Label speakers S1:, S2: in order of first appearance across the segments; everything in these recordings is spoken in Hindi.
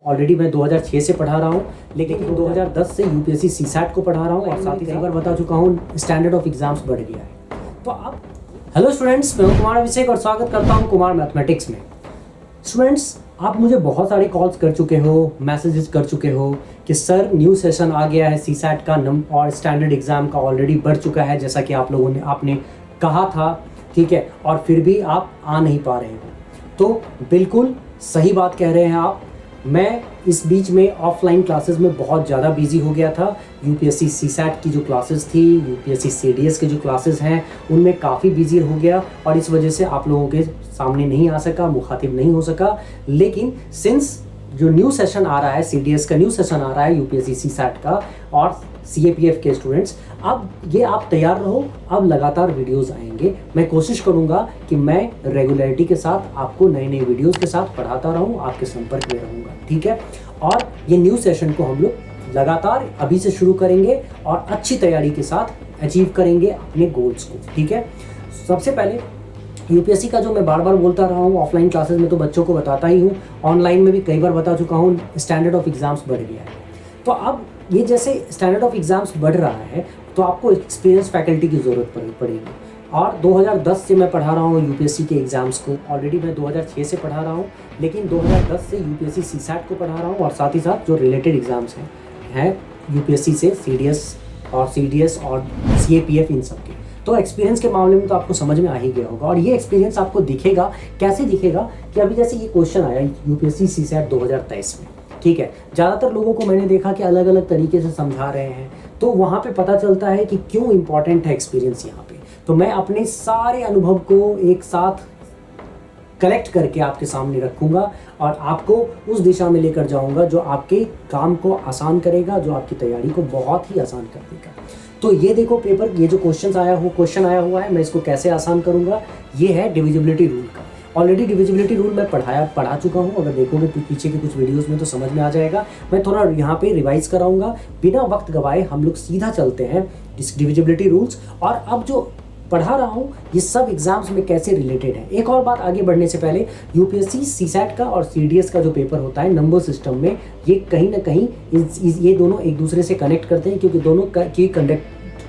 S1: ऑलरेडी मैं 2006 से पढ़ा रहा हूँ, लेकिन 2010 से यूपीएससी सीसैट को पढ़ा रहा हूँ और साथ ही कई बार बता चुका हूँ स्टैंडर्ड ऑफ एग्जाम्स बढ़ गया है। तो अब हेलो स्टूडेंट्स, मैं कुमार अभिषेक और स्वागत करता हूँ कुमार मैथमेटिक्स में। स्टूडेंट्स, आप मुझे बहुत सारे कॉल्स कर चुके हो, मैसेजेस कर चुके हो कि सर न्यू सेशन आ गया है सीसैट का और स्टैंडर्ड एग्जाम का ऑलरेडी बढ़ चुका है, जैसा कि आप लोगों ने आपने कहा था, ठीक है, और फिर भी आप आ नहीं पा रहे हो। तो बिल्कुल सही बात कह रहे हैं आप। मैं इस बीच में ऑफलाइन क्लासेस में बहुत ज़्यादा बिजी हो गया था। यूपीएससी सीसैट की जो क्लासेस थी, यूपीएससी सीडीएस के जो क्लासेस हैं, उनमें काफ़ी बिजी हो गया और इस वजह से आप लोगों के सामने नहीं आ सका, मुखातिब नहीं हो सका। लेकिन सिंस जो न्यू सेशन आ रहा है, सीडीएस का न्यू सेशन आ रहा है, यूपीएससी सीसैट का और सीएपीएफ के स्टूडेंट्स, अब ये आप तैयार रहो, अब लगातार वीडियोस आएंगे। मैं कोशिश करूंगा कि मैं रेगुलरिटी के साथ आपको नए नए वीडियोस के साथ पढ़ाता रहूं, आपके संपर्क में रहूंगा, ठीक है। और ये न्यू सेशन को हम लोग लगातार अभी से शुरू करेंगे और अच्छी तैयारी के साथ अचीव करेंगे अपने गोल्स को, ठीक है। सबसे पहले यूपीएससी का जो मैं बार बार बोलता रहा हूँ, ऑफलाइन क्लासेस में तो बच्चों को बताता ही हूँ, ऑनलाइन में भी कई बार बता चुका हूँ, स्टैंडर्ड ऑफ एग्जाम्स बढ़ गया है। तो अब ये जैसे स्टैंडर्ड ऑफ एग्जाम्स बढ़ रहा है तो आपको एक्सपीरियंस फैकल्टी की ज़रूरत पड़ेगी। और 2010 से मैं पढ़ा रहा हूँ यूपीएससी के एग्ज़ाम्स को, ऑलरेडी मैं 2006 से पढ़ा रहा हूँ, लेकिन 2010 से यूपीएससी सीसैट को पढ़ा रहा हूँ और साथ ही साथ जो रिलेटेड एग्ज़ाम्स हैं यूपीएससी से सीडीएस और सीएपीएफ, इन सब के। तो एक्सपीरियंस के मामले में तो आपको समझ में आ ही गया होगा। और ये एक्सपीरियंस आपको दिखेगा, कैसे दिखेगा कि अभी जैसे ये क्वेश्चन आया यूपीएससी सीसैट 2023 में, ठीक है, ज़्यादातर लोगों को मैंने देखा कि अलग अलग तरीके से समझा रहे हैं, तो वहाँ पे पता चलता है कि क्यों इम्पॉर्टेंट है एक्सपीरियंस यहाँ पे। तो मैं अपने सारे अनुभव को एक साथ कलेक्ट करके आपके सामने रखूँगा और आपको उस दिशा में लेकर जाऊँगा जो आपके काम को आसान करेगा, जो आपकी तैयारी को बहुत ही आसान कर देगा। तो ये देखो पेपर, ये जो क्वेश्चन आया हुआ है, मैं इसको कैसे आसान करूँगा, ये है डिविजिबिलिटी रूल का। ऑलरेडी डिविजिबिलिटी रूल मैं पढ़ा चुका हूँ, अगर देखोगे पीछे के कुछ वीडियोस में तो समझ में आ जाएगा। मैं थोड़ा यहाँ पे रिवाइज कराऊंगा, बिना वक्त गवाए हम लोग सीधा चलते हैं डिविजिबिलिटी रूल्स। और अब जो पढ़ा रहा हूँ ये सब एग्जाम्स में कैसे रिलेटेड है। एक और बात आगे बढ़ने से पहले, यूपीएससी सीसैट का और सीडीएस का जो पेपर होता है नंबर सिस्टम में, ये कहीं ना कहीं ये दोनों एक दूसरे से कनेक्ट करते हैं, क्योंकि दोनों की कंडक्ट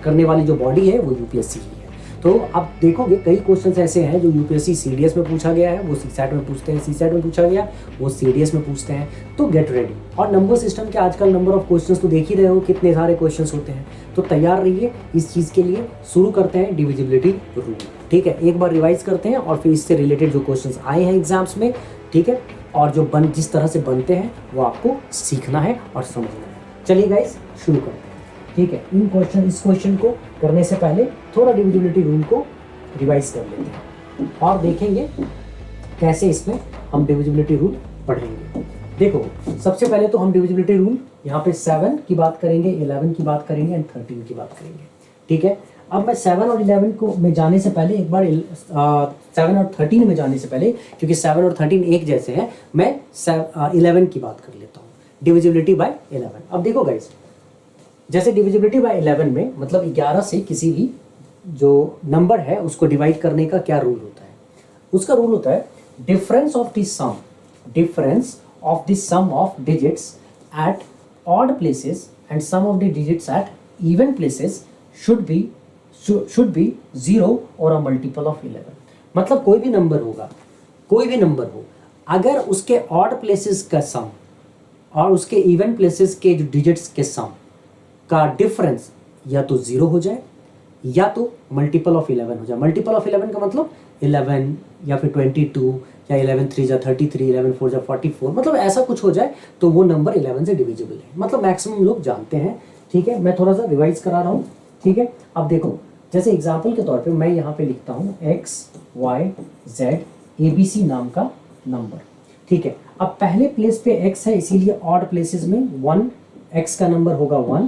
S1: करने वाली जो बॉडी है वो यूपीएससी ही है। तो आप देखोगे कई क्वेश्चंस ऐसे हैं जो यूपीएससी सीडीएस में पूछा गया है, वो सीसैट में पूछते हैं, सीसैट में पूछा गया वो सीडीएस में पूछते हैं। तो गेट रेडी। और नंबर सिस्टम के आजकल नंबर ऑफ क्वेश्चंस तो देख ही रहे हो, कितने सारे क्वेश्चंस होते हैं। तो तैयार रहिए इस चीज़ के लिए। शुरू करते हैं डिविजिबिलिटी रूल, ठीक है। एक बार रिवाइज करते हैं और फिर इससे रिलेटेड जो क्वेश्चंस आए हैं एग्जाम्स में, ठीक है, और जो जिस तरह से बनते हैं वो आपको सीखना है और समझना है। चलिए गाइस, शुरू करते हैं, ठीक है। इस क्वेश्चन को करने से पहले थोड़ा डिविजिबिलिटी रूल को रिवाइज कर लेते हैं और देखेंगे कैसे इसमें हम डिविजिबिलिटी रूल पढ़ेंगे। देखो, सबसे पहले तो हम डिविजिबिलिटी रूल यहाँ पे 7 की बात करेंगे, 11 की बात करेंगे एंड 13 की बात करेंगे, ठीक है। अब मैं 7 और 11 को में जाने से पहले एक बार 7 और 13 में जाने से पहले, क्योंकि 7 और 13 एक जैसे हैं, मैं 11 की बात कर लेता हूँ, डिविजिबिलिटी बाय 11। अब देखो गाइस, जैसे डिविजिबिलिटी बाय 11 में मतलब 11 से किसी भी जो नंबर है उसको डिवाइड करने का क्या रूल होता है। उसका रूल होता है difference of the sum of digits at odd places and sum of the digits at even places should be 0 और अ मल्टीपल ऑफ 11। मतलब कोई भी नंबर हो, अगर उसके ऑड प्लेसेस का सम और उसके इवन प्लेसेस के जो डिजिट्स के सम का डिफरेंस या तो 0 हो जाए या तो मल्टीपल ऑफ 11 हो जाए। मल्टीपल ऑफ 11 का मतलब 11 या फिर 22 या 11 3 जा 33, 11 4 जा 44, मतलब ऐसा कुछ हो जाए तो वो नंबर 11 से डिविजिबल है। मतलब मैक्सिमम लोग जानते हैं, ठीक है। मैं थोड़ा सा रिवाइज करा रहा हूँ, ठीक है। अब देखो, जैसे एग्जाम्पल के तौर पर मैं यहाँ पे लिखता हूँ x y z ABC नाम का नंबर, ठीक है। अब पहले प्लेस पे x है, इसीलिए ऑड प्लेसेस में 1, x का नंबर होगा 1,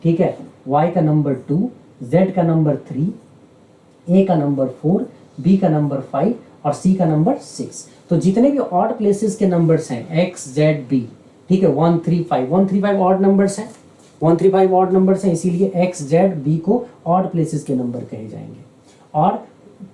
S1: ठीक है, y का नंबर 2, z का नंबर 3, a का नंबर 4, b का नंबर 5 और c का नंबर 6। तो जितने भी ऑड प्लेसेस के नंबर्स हैं x z b, ठीक है, 135 ऑड नंबर्स हैं, 135 ऑड नंबर्स हैं, इसीलिए x z b को ऑड प्लेसेस के नंबर कहे जाएंगे। और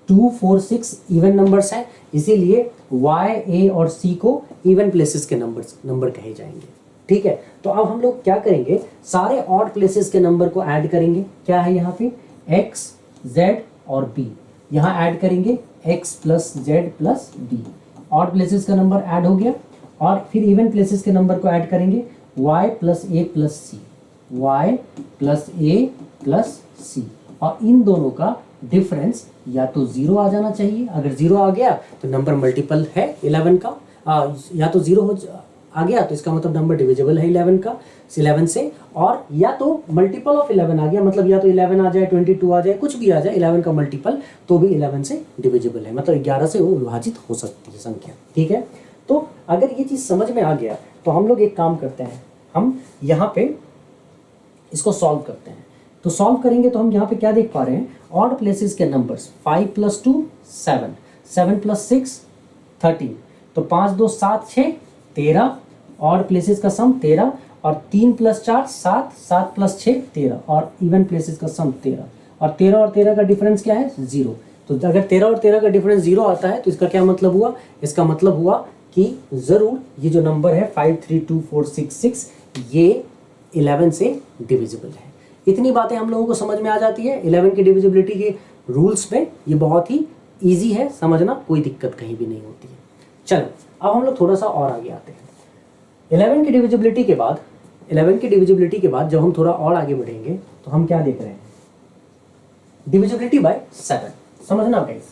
S1: 2, 4, 6 इवन नंबर्स हैं, इसीलिए y, a और c को इवन प्लेसेस के नंबर कहे जाएंगे। ठीक है, तो अब हम लोग क्या करेंगे, सारे ऑड प्लेसेस के नंबर को ऐड करेंगे। क्या है यहाँ पे x, z और b, यहाँ ऐड करेंगे x plus Z plus b। Odd places का नंबर ऐड हो गया, और फिर इवन प्लेसेस के नंबर को ऐड करेंगे y plus a plus c, y plus a plus c, और इन दोनों का डिफरेंस या तो 0 आ जाना चाहिए। अगर 0 आ गया तो नंबर मल्टीपल है 11 का, या तो 0 आ गया तो इसका मतलब नंबर डिविजिबल है 11 से, और या तो मल्टीपल ऑफ 11 आ गया, मतलब या तो 11 आ जाए, 22 आ जाए, कुछ भी आ जाए, 11 का मल्टीपल तो भी 11 से डिविजिबल है, मतलब 11 से वो विभाजित हो सकती है संख्या। ठीक है, तो अगर ये चीज़ समझ में आ गया तो हम लोग एक काम करते हैं, हम यहाँ पे इसको सॉल्व करते हैं। तो सॉल्व करेंगे तो हम यहाँ पे क्या देख पा रहे हैं, ऑड प्लेसेस के नंबर्स 5 + 2 7, 7 + 6 13, तो 5 2 7 6 13, ऑड प्लेसेस का सम 13, और 3 + 4 7, 7 + 6 13, और इवन प्लेसेस का सम 13, और 13 और 13 का डिफरेंस क्या है 0। तो अगर 13 और 13 का डिफरेंस 0 आता है तो इसका क्या मतलब हुआ, इसका मतलब हुआ कि ज़रूर ये जो नंबर है 5 3 2 4 6 6 ये 11 से डिविजिबल है। इतनी बातें हम लोगों को समझ में आ जाती है। 11 की डिविजिबिलिटी के रूल्स में ये बहुत ही ईजी है समझना, कोई दिक्कत कहीं भी नहीं होती है। चलो अब हम लोग थोड़ा सा और आगे आते हैं। 11 की डिविजिबिलिटी के बाद जब हम थोड़ा और आगे बढ़ेंगे तो हम क्या देख रहे हैं, डिविजिबिलिटी बाय 7। समझना गाइस,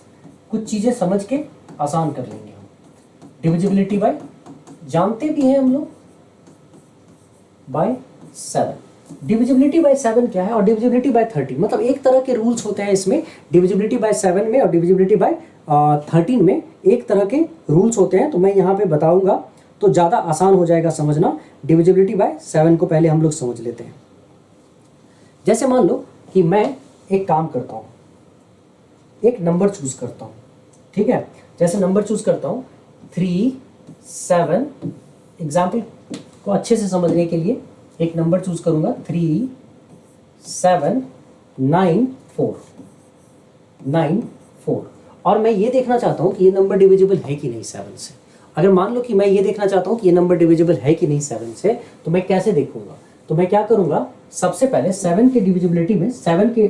S1: कुछ चीज़ें समझ के आसान कर लेंगे हम। डिविजिबिलिटी बाय जानते भी हैं हम लोग, बाय 7। डिविजिबिलिटी बाय 7 क्या है, और डिविजिबिलिटी बाय 30, मतलब एक तरह के रूल्स होते हैं इसमें। डिविजिबिलिटी बाय 7 में और डिविजिबिलिटी बाय 13 में एक तरह के रूल्स होते हैं, तो मैं यहाँ पे बताऊंगा तो ज़्यादा आसान हो जाएगा समझना। डिविजिबिलिटी बाय 7 को पहले हम लोग समझ लेते हैं। जैसे मान लो कि मैं एक काम करता हूँ, एक नंबर चूज करता हूँ। ठीक है, जैसे नंबर चूज करता हूँ 3 7, एग्जाम्पल को अच्छे से समझने के लिए एक नंबर चूज करूंगा 3 7 9 4, और मैं ये देखना चाहता हूँ कि ये नंबर डिविजिबल है कि नहीं 7 से। अगर मान लो कि मैं ये देखना चाहता हूँ कि ये नंबर डिविजिबल है कि नहीं 7 से, तो मैं कैसे देखूंगा, तो मैं क्या करूंगा, सबसे पहले 7 के डिविजिबिलिटी में 7 के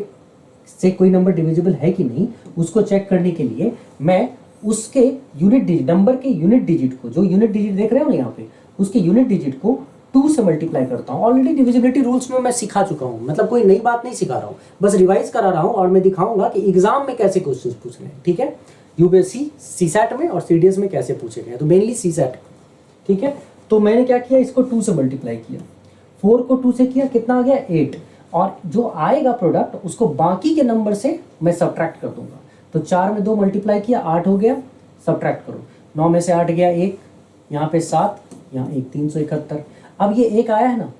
S1: से कोई नंबर डिविजिबल है कि नहीं उसको चेक करने के लिए मैं उसके यूनिट डिजिट, नंबर के यूनिट डिजिट को, जो यूनिट डिजिट देख रहे हो ना यहाँ पे, उसके यूनिट डिजिट को 2 से मल्टीप्लाई करता हूँ। ऑलरेडी डिविजिबिलिटी रूल्स में मैं सिखा चुका हूँ, मतलब कोई नई बात नहीं सिखा रहा हूँ, बस रिवाइज करा रहा हूँ, और मैं दिखाऊंगा कि एग्जाम में कैसे क्वेश्चंस पूछ रहे हैं। ठीक है, यूपीएससी सीसैट में और सीडीएस में कैसे पूछे गए, तो मेनली सीसैट। ठीक है, तो मैंने क्या किया, इसको 2 से मल्टीप्लाई किया, 4 को 2 से किया, कितना आ गया 8, और जो आएगा प्रोडक्ट उसको बाकी के नंबर से मैं सब्ट्रैक्ट कर दूंगा। तो 4 में 2 मल्टीप्लाई किया 8 हो गया, सब्ट्रैक्ट करो, 9 में से 8 गया 1, यहाँ पे 7, यहाँ 1 371। अब ये 1 आया है ना,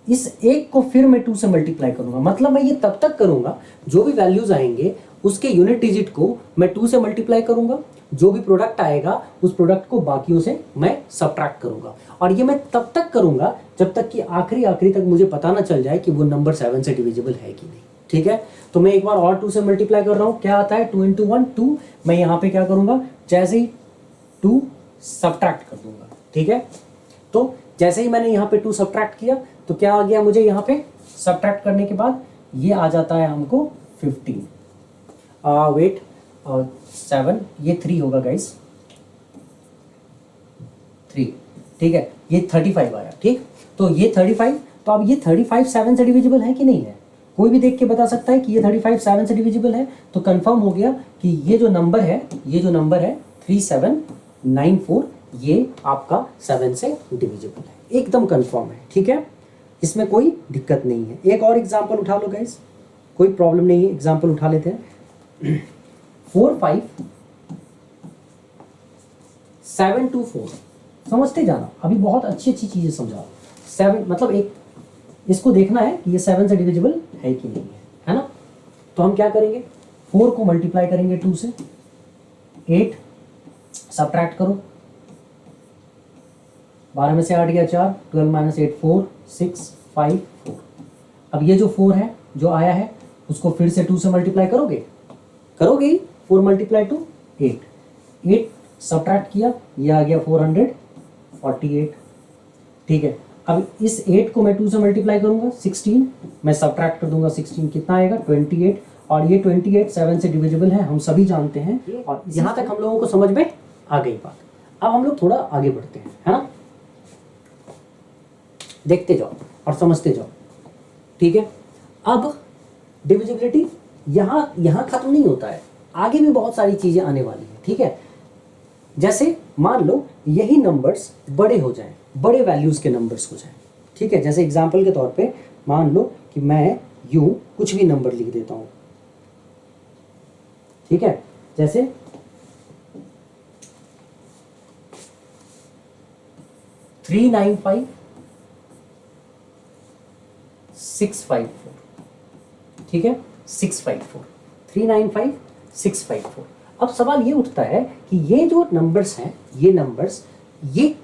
S1: इस 1 को फिर मैं 2 से मल्टीप्लाई करूंगा, मतलब मैं ये तब तक करूंगा जो भी वैल्यूज आएंगे उसके यूनिट डिजिट को मैं 2 से मल्टीप्लाई करूंगा, जो भी प्रोडक्ट आएगा उस प्रोडक्ट को बाकियों से मैं सब्ट्रैक्ट करूंगा, और ये मैं तब तक करूंगा जब तक कि आखिरी तक मुझे पता ना चल जाए कि वो नंबर 7 से डिविजिबल है कि नहीं। ठीक है, तो मैं एक बार और 2 से मल्टीप्लाई कर रहा हूँ, क्या आता है 2 × 1 2, मैं यहाँ पे क्या करूंगा, जैसे ही 2 सब्ट्रैक्ट कर दूंगा। ठीक है, तो जैसे ही मैंने यहाँ पे 2 सब्ट्रैक्ट किया तो क्या आ गया मुझे, यहाँ पे सब्ट्रैक्ट करने के बाद ये आ जाता है हमको 15, वेट 7, ये 3 होगा गाइस, 3। ठीक है, ये 35 आया। ठीक, तो ये 35, तो अब ये 35 7 से डिविजिबल है कि नहीं है, कोई भी देख के बता सकता है कि ये 35 7 से डिविजिबल है। तो कंफर्म हो गया कि ये जो नंबर है 3794, ये आपका 7 से डिविजिबल है, एकदम कंफर्म है। ठीक है, इसमें कोई दिक्कत नहीं है। एक और एग्जांपल उठा लो गाइस, कोई प्रॉब्लम नहीं है, एग्जांपल उठा लेते हैं। 4 5 7 2 4, समझते जाना, अभी बहुत अच्छी अच्छी चीजें समझा। 7 मतलब एक इसको देखना है कि ये 7 से डिविजिबल है कि नहीं है ना। तो हम क्या करेंगे, 4 को मल्टीप्लाई करेंगे 2 से, 8 सब्ट्रैक्ट करो, 12 में से 8 गया 4, 12 - 8 4 6 5 4। अब ये जो 4 है जो आया है उसको फिर से 2 से मल्टीप्लाई करोगे, 4 मल्टीप्लाई टू 8, 8 सब्ट्रैक्ट किया, ये आ गया 448। ठीक है, अब इस 8 को मैं 2 से मल्टीप्लाई करूंगा, 16, मैं सब्ट्रैक्ट कर दूंगा 16, कितना आएगा 28, और ये 28 7 से डिविजिबल है, हम सभी जानते हैं। और यहाँ तक हम लोगों को समझ में आ गई बात। अब हम लोग थोड़ा आगे बढ़ते हैं, है ना, देखते जाओ और समझते जाओ। ठीक है, अब डिविजिबिलिटी यहाँ खत्म नहीं होता है, आगे भी बहुत सारी चीजें आने वाली है। ठीक है, जैसे मान लो यही नंबर्स बड़े हो जाएं, बड़े वैल्यूज के नंबर्स हो जाएं। ठीक है, जैसे एग्जांपल के तौर पे मान लो कि मैं यूं कुछ भी नंबर लिख देता हूं। ठीक है, जैसे 395 654। ठीक है, 654, 395 654। अब सवाल ये उठता है कि ये जो नंबर्स हैं, ये नंबर्स, ये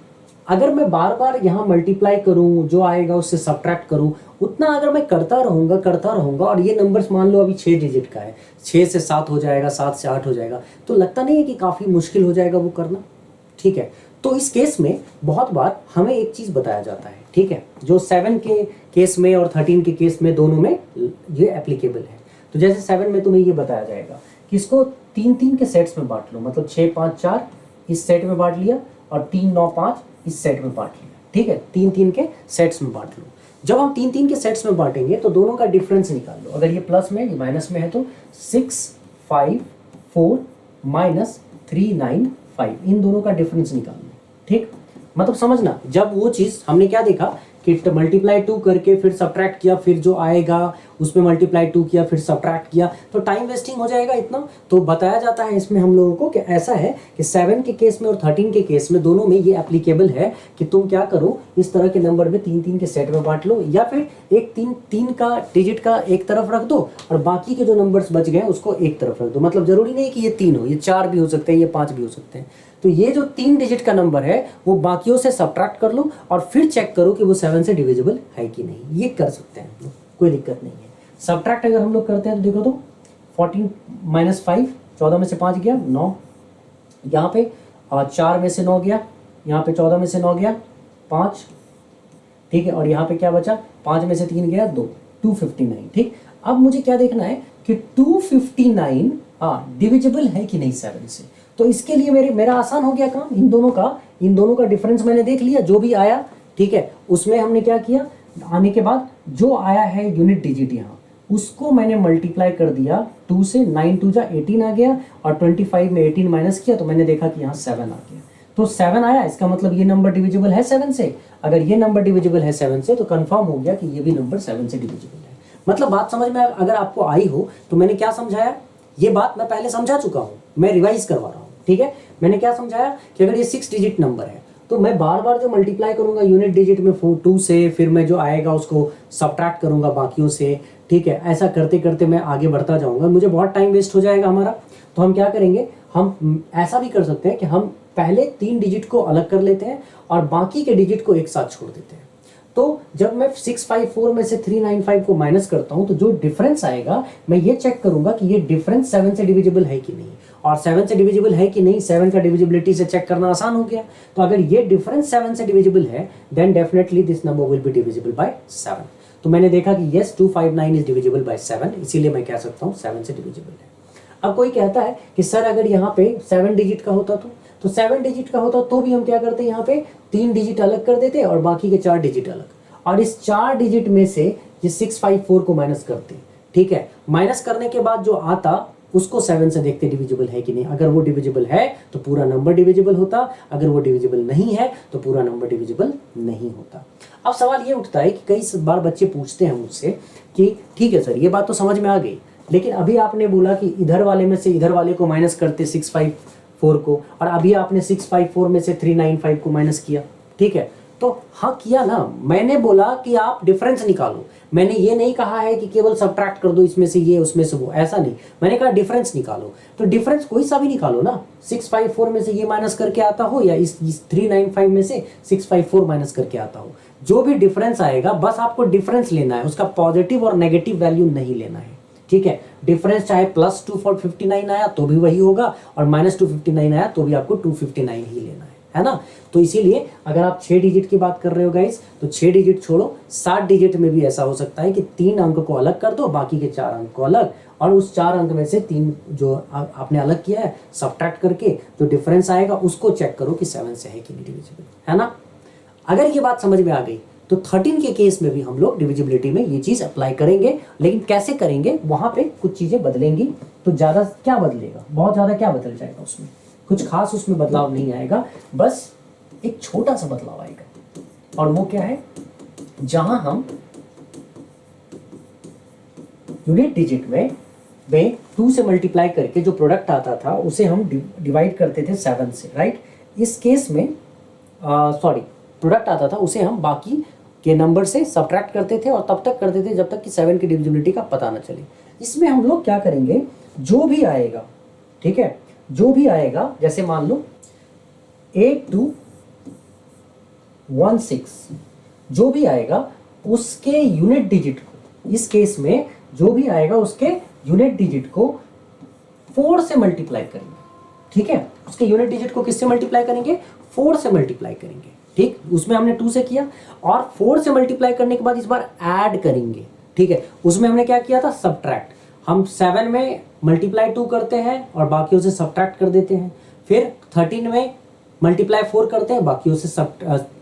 S1: अगर मैं बार बार यहाँ मल्टीप्लाई करूँ, जो आएगा उससे सब्ट्रैक्ट करूँ, उतना अगर मैं करता रहूँगा और ये नंबर्स मान लो अभी 6 डिजिट का है, 6 से 7 हो जाएगा, 7 से 8 हो जाएगा, तो लगता नहीं है कि काफ़ी मुश्किल हो जाएगा वो करना। ठीक है, तो इस केस में बहुत बार हमें एक चीज़ बताया जाता है। ठीक है, जो 7 के केस में और 13 के केस में, दोनों में ये एप्लीकेबल है। तो जैसे 7 में तुम्हें ये बताया जाएगा कि इसको 3-3 के सेट्स में बांट लो, मतलब 6 5 4 इस सेट में बांट लिया और 3 9 5 इस सेट में बांट लिया। ठीक है, 3-3 के सेट्स में बांट लो। जब हम 3-3 के सेट्स में बांटेंगे तो दोनों का डिफरेंस निकाल लो। अगर ये प्लस में, ये माइनस में है, तो 6 5 4 माइनस 3 9 5, इन दोनों का डिफरेंस निकाल लो। ठीक, मतलब समझना, जब वो चीज़ हमने क्या देखा कि मल्टीप्लाई 2 करके फिर सब्ट्रैक्ट किया, फिर जो आएगा उसमें मल्टीप्लाई 2 किया, फिर सब्ट्रैक्ट किया, तो टाइम वेस्टिंग हो जाएगा इतना। तो बताया जाता है इसमें हम लोगों को कि ऐसा है कि 7 के केस में और 13 के केस में, दोनों में ये एप्लीकेबल है कि तुम क्या करो, इस तरह के नंबर में 3-3 के सेट में बांट लो, या फिर एक 3 का डिजिट का एक तरफ रख दो और बाकी के जो नंबर्स बच गए उसको एक तरफ रख दो। मतलब जरूरी नहीं कि ये 3 हो, ये 4 भी हो सकते हैं, ये 5 भी हो सकते हैं। तो ये जो 3 डिजिट का नंबर है वो बाकियों से सब्ट्रैक्ट कर लो और फिर चेक करो कि वो 7 से डिविजिबल है कि नहीं। ये कर सकते हैं हम लोग, कोई दिक्कत नहीं है। सब्ट्रैक्ट अगर हम लोग करते हैं तो देखो, तो 14 माइनस 5, 14 में से 5 गया 9, यहाँ पे 4 में से 9 गया, यहाँ पे 14 में से 9 गया 5। ठीक है, और यहाँ पे क्या बचा, 5 में से 3 गया 2, 259। ठीक, अब मुझे क्या देखना है कि 259 डिविजिबल है कि नहीं 7 से। तो इसके लिए मेरा आसान हो गया काम, इन दोनों का डिफरेंस मैंने देख लिया, जो भी आया। ठीक है, उसमें हमने क्या किया, आने के बाद जो आया है यूनिट डिजिट यहाँ, उसको मैंने मल्टीप्लाई कर दिया 2 से, 9 2 जा 18 आ गया, और 25 में 18 माइनस किया तो मैंने देखा कि यहाँ 7 आ गया। तो 7 आया, इसका मतलब ये नंबर डिविजिबल है 7 से। अगर ये नंबर डिविजिबल है 7 से तो कंफर्म हो गया कि ये भी नंबर 7 से डिविजिबल है। मतलब बात समझ में अगर आपको आई हो तो मैंने क्या समझाया, ये बात मैं पहले समझा चुका हूँ, मैं रिवाइज करवा रहा हूँ। ठीक है, मैंने क्या समझाया कि अगर ये 6 डिजिट नंबर है तो मैं बार बार जो मल्टीप्लाई करूंगा यूनिट डिजिट में 2 से, फिर मैं जो आएगा उसको सब्ट्रैक्ट करूंगा बाकियों से। ठीक है, ऐसा करते करते मैं आगे बढ़ता जाऊंगा, मुझे बहुत टाइम वेस्ट हो जाएगा हमारा। तो हम क्या करेंगे, हम ऐसा भी कर सकते हैं कि हम पहले 3 डिजिट को अलग कर लेते हैं और बाकी के डिजिट को एक साथ छोड़ देते हैं। तो जब मैं 654 में से 395 को माइनस करता हूं तो जो डिफरेंस आएगा मैं ये चेक करूंगा कि ये डिफरेंस 7 से डिविजिबल है कि नहीं, और 7 से डिविजिबल है कि नहीं, 7 का डिविजिबिलिटी से चेक करना आसान हो गया। तो अगर ये डिफरेंस 7 से डिविजिबल है then definitely this number will be divisible by 7। तो मैंने देखा कि यस 259 इज डिविजिबल बाय 7, इसीलिए मैं कह सकता हूँ 7 से डिविजिबल है। अब कोई कहता है कि सर अगर यहाँ पे 7 डिजिट का होता तो 7 डिजिट का होता तो भी हम क्या करते, यहाँ पे 3 डिजिट अलग कर देते और बाकी के 4 डिजिट अलग, और इस 4 डिजिट में से ये 654 को माइनस करते। ठीक है, माइनस करने के बाद जो आता उसको 7 से देखते डिविजिबल है कि नहीं। अगर वो डिविजिबल है तो पूरा नंबर डिविजिबल होता, अगर वो डिविजिबल नहीं है तो पूरा नंबर डिविजिबल नहीं होता। अब सवाल ये उठता है कि कई बार बच्चे पूछते हैं मुझसे कि ठीक है सर ये बात तो समझ में आ गई, लेकिन अभी आपने बोला कि इधर वाले में से इधर वाले को माइनस करते 654 को, और अभी आपने 654 में से 395 को माइनस किया। ठीक है, तो हाँ किया ना, मैंने बोला कि आप डिफरेंस निकालो, मैंने ये नहीं कहा है कि केवल सब्ट्रैक्ट कर दो इसमें से ये उसमें से वो, ऐसा नहीं, मैंने कहा डिफरेंस निकालो। तो डिफरेंस कोई सा भी निकालो ना, 654 में से ये माइनस करके आता हो या इस 395 में से 654 माइनस करके आता हो, जो भी डिफरेंस आएगा बस आपको डिफरेंस लेना है, उसका पॉजिटिव और नेगेटिव वैल्यू नहीं लेना है। ठीक है। डिफरेंस चाहे +259 आया तो भी वही होगा और -259 आया तो भी आपको 259 ही लेना है ना। तो इसीलिए अगर आप 6 डिजिट की बात कर रहे हो गाइस, तो 6 डिजिट छोड़ो, 7 डिजिट में भी ऐसा हो सकता है कि 3 अंक को अलग कर दो, बाकी के 4 अंक को अलग, और उस 4 अंक में से 3 जो आपने अलग किया है सब्ट्रैक्ट करके जो डिफरेंस आएगा उसको चेक करो कि 7 से है कि नहीं डिविजिबल, है ना। अगर ये बात समझ में आ गई तो 13 के केस में भी हम लोग डिविजिबिलिटी में ये चीज़ अप्लाई करेंगे, लेकिन कैसे करेंगे, वहाँ पे कुछ चीज़ें बदलेंगी। तो ज़्यादा क्या बदलेगा, बहुत ज़्यादा क्या बदल जाएगा उसमें, कुछ खास उसमें बदलाव नहीं आएगा, बस एक छोटा सा बदलाव आएगा। और वो क्या है, जहां हम यूनिट डिजिट में 2 से मल्टीप्लाई करके जो प्रोडक्ट आता था उसे हम डिवाइड करते थे 7 से, राइट। इस केस में प्रोडक्ट आता था उसे हम बाकी के नंबर से सब्ट्रैक्ट करते थे और तब तक करते थे जब तक कि 7 की डिविजिबिलिटी का पता न चले। इसमें हम लोग क्या करेंगे, जो भी आएगा, ठीक है, जो भी आएगा, जैसे मान लो 8216 जो भी आएगा उसके यूनिट डिजिट को, इस केस में जो भी आएगा उसके यूनिट डिजिट को 4 से मल्टीप्लाई करेंगे, ठीक है। उसके यूनिट डिजिट को किससे मल्टीप्लाई करेंगे, 4 से मल्टीप्लाई करेंगे, ठीक। उसमें हमने 2 से किया और 4 से मल्टीप्लाई करने के बाद इस बार ऐड करेंगे, ठीक है। उसमें हमने क्या किया था, सब्ट्रैक्ट। हम 7 में मल्टीप्लाई 2 करते हैं और बाकियों से सब्ट्रैक्ट कर देते हैं, फिर 13 में मल्टीप्लाई 4 करते हैं, बाकियों से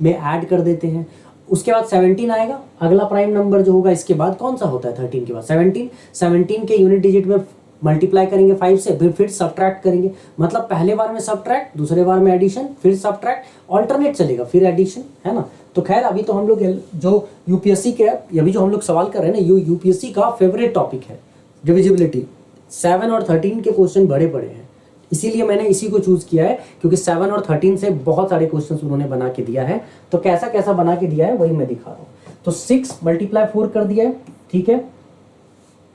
S1: में ऐड कर देते हैं। उसके बाद 17 आएगा, अगला प्राइम नंबर जो होगा इसके बाद कौन सा होता है 13 के बाद 17 के यूनिट डिजिट में मल्टीप्लाई करेंगे 5 से, फिर सब्ट्रैक्ट करेंगे। मतलब पहले बार में सब्ट्रैक्ट, दूसरे बार में एडिशन, फिर सब्ट्रैक्ट, ऑल्टरनेट चलेगा, फिर एडिशन, है ना। तो खैर अभी तो हम लोग जो यूपीएससी के अभी जो हम लोग सवाल कर रहे हैं ना, ये यूपीएससी का फेवरेट टॉपिक है डिविजिबिलिटी। 7 और 13 के क्वेश्चन बड़े हैं, इसीलिए मैंने इसी को चूज किया है, क्योंकि 7 और 13 से बहुत सारे क्वेश्चन उन्होंने बना के दिया है। तो कैसा कैसा बना के दिया है वही मैं दिखा रहा हूँ। तो 6 मल्टीप्लाई 4 कर दिया है, ठीक है,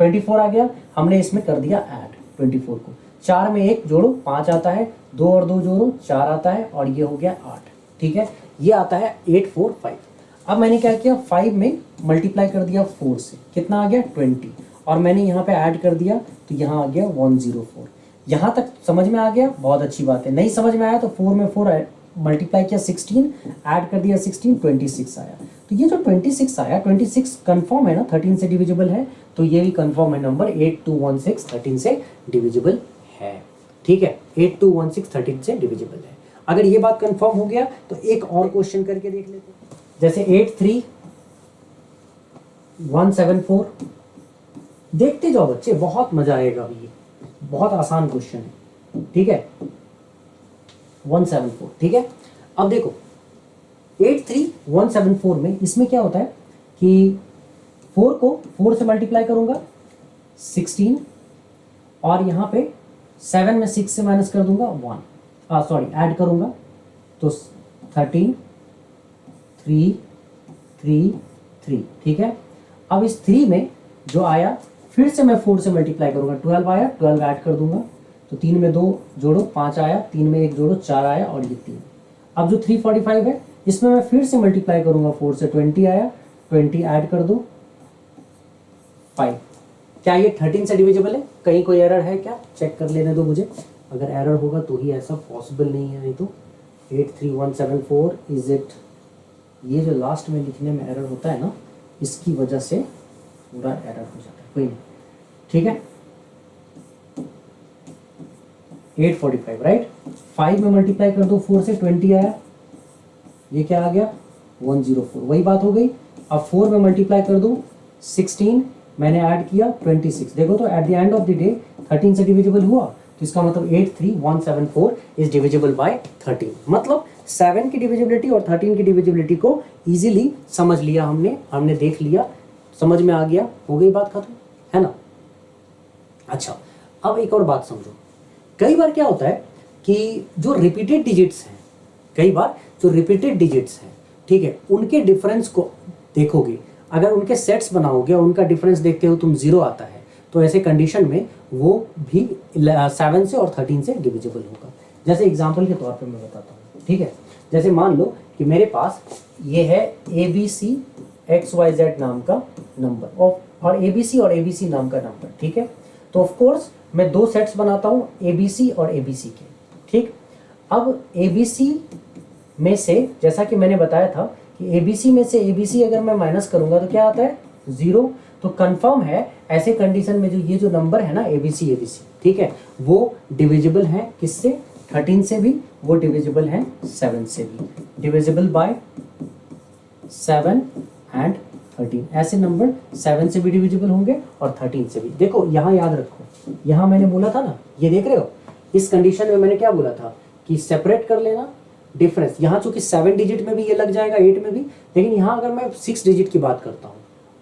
S1: 24 आ गया, हमने इसमें कर दिया ऐड 24 को। 4 में 1 जोड़ो 5 आता है, 2 और 2 जोड़ो 4 आता है, और ये हो गया 8, ठीक है। ये आता है 845। अब मैंने क्या किया, 5 में मल्टीप्लाई कर दिया 4 से, कितना आ गया 20, और मैंने यहाँ पे ऐड कर दिया तो यहाँ आ गया 104। यहाँ तक समझ में आ गया, बहुत अच्छी बात है। नहीं समझ में आया तो 4 में 4 मल्टीप्लाई किया, 16 ऐड कर दिया 16, 26 आया। तो ये जो 26 आया, 26 कंफर्म है ना 13 से डिविजिबल है, तो ये भी कंफर्म है नंबर 8216 13 से डिविजिबल है, ठीक है। 8216 13 से डिविजिबल है। अगर ये बात कंफर्म हो गया तो एक और क्वेश्चन करके देख लेते हैं, जैसे 83174। देखते जाओ बच्चे, बहुत मजा आएगा अभी, ये बहुत आसान क्वेश्चन है, ठीक है। 174, ठीक है। अब देखो 83174 में इसमें क्या होता है कि 4 को 4 से मल्टीप्लाई करूंगा 16, और यहाँ पे 7 में 6 से माइनस कर दूंगा 1, ऐड करूंगा तो 13 3 3 3, ठीक है। अब इस 3 में जो आया फिर से मैं 4 से मल्टीप्लाई करूंगा, 12 आया, 12 ऐड कर दूंगा तो 3 में 2 जोड़ो 5 आया, 3 में 1 जोड़ो 4 आया, और ये 3। अब जो 345 है इसमें मैं फिर से मल्टीप्लाई करूंगा 4 से, 20 आया, 20 ऐड कर दो 5। क्या ये 13 से डिविजिबल है? कहीं कोई एरर है क्या? चेक कर लेने दो मुझे, अगर एरर होगा तो ही, ऐसा पॉसिबल नहीं है। नहीं तो 83174 इज इट, ये जो लास्ट में लिखने में एरर होता है ना, इसकी वजह से पूरा एरर हो जाता है, कोई नहीं, ठीक है। 845, राइट। 5 में मल्टीप्लाई कर दो 4 से, 20 आया, ये क्या आ गया 104, वही बात हो गई। अब 4 में मल्टीप्लाई कर दो 16, मैंने ऐड किया 26। देखो तो at the end of the day 13 से डिविजिबल हुआ, तो इसका मतलब 83174 इज डिविजिबल बाय 13। मतलब 7 की डिविजिबिलिटी और 13 की डिविजिबिलिटी को इजीली समझ लिया हमने देख लिया, समझ में आ गया, हो गई बात खत्म, है ना। अच्छा, अब एक और बात समझो। कई बार क्या होता है कि जो रिपीटेड डिजिट्स हैं, ठीक है, उनके डिफरेंस को देखोगे, अगर उनके सेट्स बनाओगे और उनका डिफरेंस देखते हो तुम 0 आता है, तो ऐसे कंडीशन में वो भी 7 से और 13 से डिविजिबल होगा। जैसे एग्जांपल के तौर पे मैं बताता हूँ, ठीक है। जैसे मान लो कि मेरे पास ये है ABCXYZ नाम का नंबर, और और ABC नाम का नंबर, ठीक है। तो ऑफ कोर्स मैं दो सेट्स बनाता हूँ, ABC और ABC के, ठीक। अब ABC में से, जैसा कि मैंने बताया था कि ABC में से ABC अगर मैं माइनस करूंगा तो क्या आता है, 0। तो कंफर्म है ऐसे कंडीशन में जो ये जो नंबर है ना ABC, ठीक है, वो डिविजिबल है किससे, 13 से भी, वो डिविजिबल है 7 से भी, डिविजिबल बाय 7 एंड 13। ऐसे नंबर 7 से भी डिविजिबल होंगे और 13 से भी। देखो यहाँ याद रखो, यहाँ मैंने बोला था ना, ये देख रहे हो, इस कंडीशन में मैंने क्या बोला था कि सेपरेट कर लेना डिफरेंस। यहाँ चूंकि 7 डिजिट में भी ये लग जाएगा, 8 में भी, लेकिन यहाँ अगर मैं 6 डिजिट की बात करता हूँ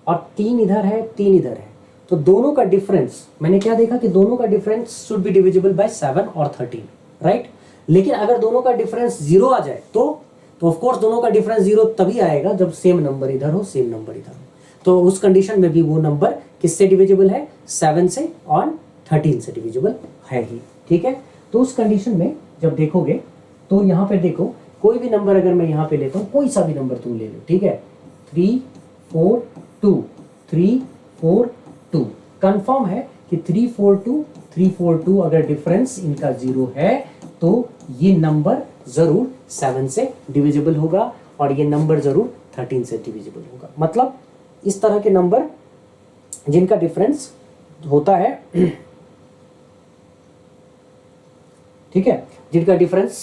S1: और 3 इधर है, 3 इधर है, तो दोनों का डिफरेंस मैंने क्या देखा कि दोनों का difference should be divisible by 7 और 13, राइट। लेकिन अगर दोनों का डिफरेंस 0 आ जाए तो ऑफ कोर्स दोनों का डिफरेंस 0 तभी आएगा जब सेम नंबर इधर हो, सेम नंबर इधर हो। तो उस कंडीशन में भी वो नंबर किससे डिविजिबल है, 7 से और 13 से डिविजिबल है ही, ठीक है। तो उस कंडीशन में जब देखोगे तो यहाँ पे देखो, कोई भी नंबर अगर मैं यहाँ पे लेता हूँ, कोई सा भी नंबर तुम ले लो, ठीक है, 3 4 2, 3 4 2, कंफर्म है कि 3 4 2 अगर डिफरेंस इनका 0 है तो ये नंबर जरूर 7 से डिविजिबल होगा और ये नंबर जरूर 13 से डिविजिबल होगा। मतलब इस तरह के नंबर जिनका डिफरेंस होता है, ठीक है, जिनका डिफरेंस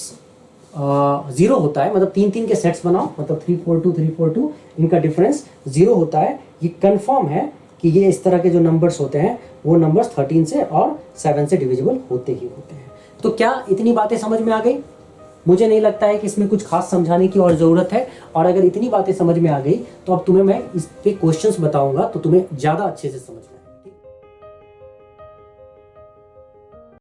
S1: 0 होता है, मतलब 3 के सेट्स बनाओ, मतलब 3 4 2, इनका डिफरेंस 0 होता है, ये कंफर्म है कि ये इस तरह के जो नंबर्स होते हैं वो नंबर्स 13 से और 7 से डिविजिबल होते ही होते हैं। तो क्या इतनी बातें समझ में आ गई? मुझे नहीं लगता है कि इसमें कुछ खास समझाने की और ज़रूरत है, और अगर इतनी बातें समझ में आ गई तो अब तुम्हें मैं इस पे क्वेश्चंस बताऊंगा तो तुम्हें ज़्यादा अच्छे से समझ में